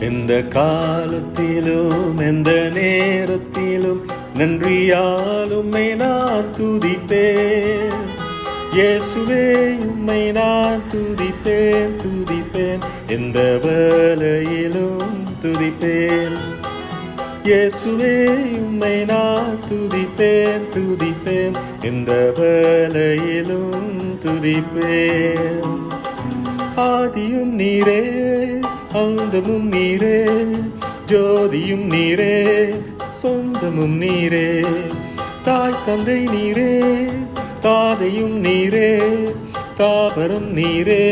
எந்த காலத்திலும் எந்த நேரத்திலும் நன்றியால் உம்மை நான் துதிப்பேன். இயேசுவே உம்மை நான் துதிப்பேன் துதிப்பேன், எந்த வேளையிலும் துதிப்பேன். இயேசுவே உம்மை நான் துதிப்பேன் துதிப்பேன், எந்த வேளையிலும் துதிப்பேன். ஆதியும் நீரே அந்தமும் நீரே, ஜோதியும் நீரே சொந்தமும் நீரே. தாய் தந்தை நீரே தாதையும் நீரே, தாபரம் நீரே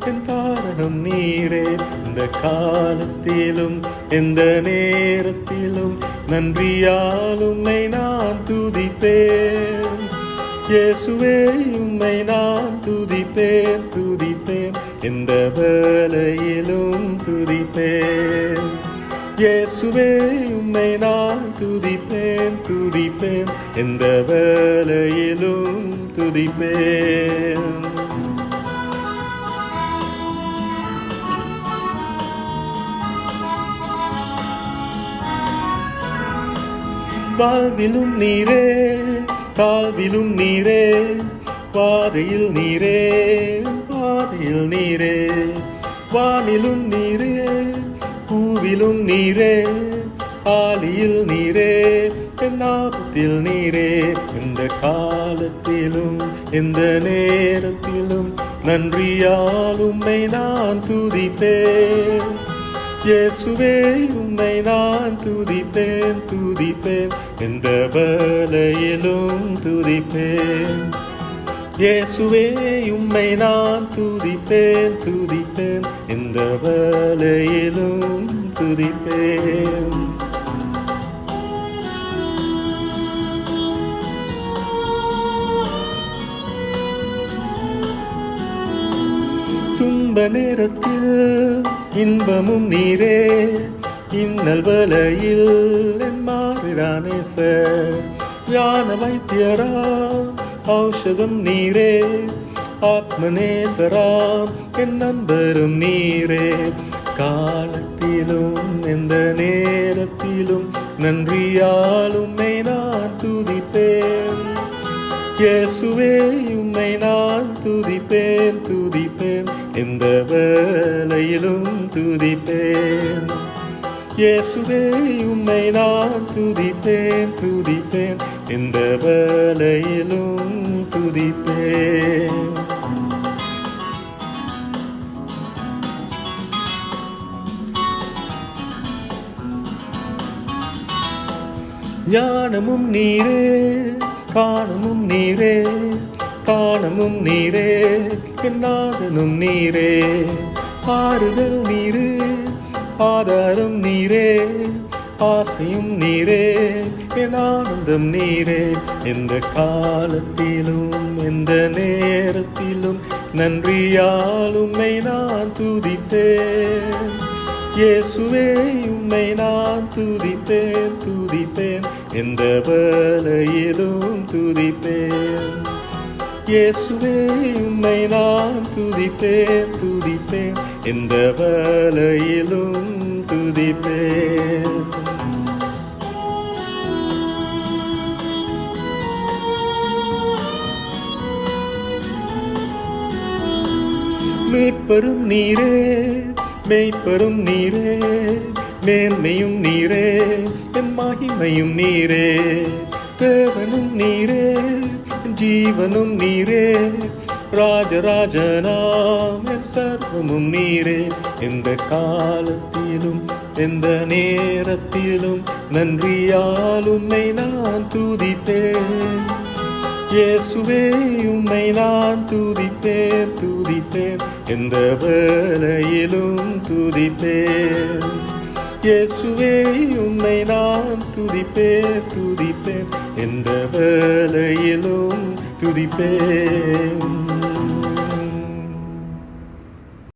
என் தாரகம் நீரே. இந்த காலத்திலும் எந்த நேரத்திலும் நன்றியால் உம்மை நான் துதிப்பேன். இயேசுவே உம்மை நான் துதிப்பேன் துதிப்பேன், எந்த வேளையிலும் துதிப்பேன். இயேசுவே உம்மை நான் துதிப்பேன் துதிப்பேன், எந்த வேளையிலும் துதிப்பேன். வாழ்விலும் நீரே தாழ்விலும் நீரே, பாதையில் நீரே பாதையில் நீரே. வானிலும் நீரே பூவிலும் நீரே, ஆலியில் நீரே என் ஆபத்தில் நீரே. எந்த காலத்திலும் எந்த நேரத்திலும் நன்றியால் உம்மை நான் துதிப்பேன். இயேசுவே உம்மை நான் துதிப்பேன் துதிப்பேன், எந்த வேளையிலும் துதிப்பேன். இயேசுவே உம்மை நான் துதிப்பேன் துதிப்பேன், எந்த வேளையிலும் துதிப்பேன். துன்ப நேரத்தில் இன்பமும் நீரே, இன்னல் வேளையில் என் மாறிடானே சார். ஞான வைத்தியரா ஔஷதம் நீரே, ஆத்மநேசராம் என் நண்பரும் நீரே. காலத்திலும் எந்த நேரத்திலும் நன்றியால் உம்மை நான் துதிப்பேன். இயேசுவே உம்மை நான் துதிப்பேன் துதிப்பேன், எந்த வேளையிலும் துதிப்பேன். இயேசுவே உம்மை நான் துதிப்பேன் துதிப்பேன், எந்த வேளையிலும் துதிப்பேன். ஞானமும் நீரே காணமும் நீரே, காணமும் நீரே என் நாதனும் நீரே. ஆறுதல் நீரே ஆதாரம் நீரே, ஆசையும் நீரே என் ஆனந்தம் நீரே. எந்த காலத்திலும் எந்த நேரத்திலும் நன்றியால் உம்மை நான் துதிப்பேன். இயேசுவே உம்மை நான் துதிப்பேன் துதிப்பேன், எந்த வேளையிலும் துதிப்பேன். இயேசுவே உம்மை நான் துதிப்பேன் துதிப்பேன், எந்த வேளையிலும் துதிப்பேன். மீட்பரும் நீரே மெய்ப்பரும் நீரே, மேன்மையும் நீரே என் மகிமையும் நீரே. தேவனும் நீரே ஜீவனும் நீரே, ராஜராஜனாம் என் சர்வமும் நீரே. எந்த காலத்திலும் எந்த நேரத்திலும் நன்றியால் உம்மை நான் துதிப்பேன். இயேசுவே உம்மை நான் துதிப்பேன் துதிப்பேன், எந்த வேளையிலும் துதிப்பேன். இயேசுவே உம்மை நான் துதிப்பேன் துதிப்பேன், எந்த வேளையிலும் துதிப்பேன்.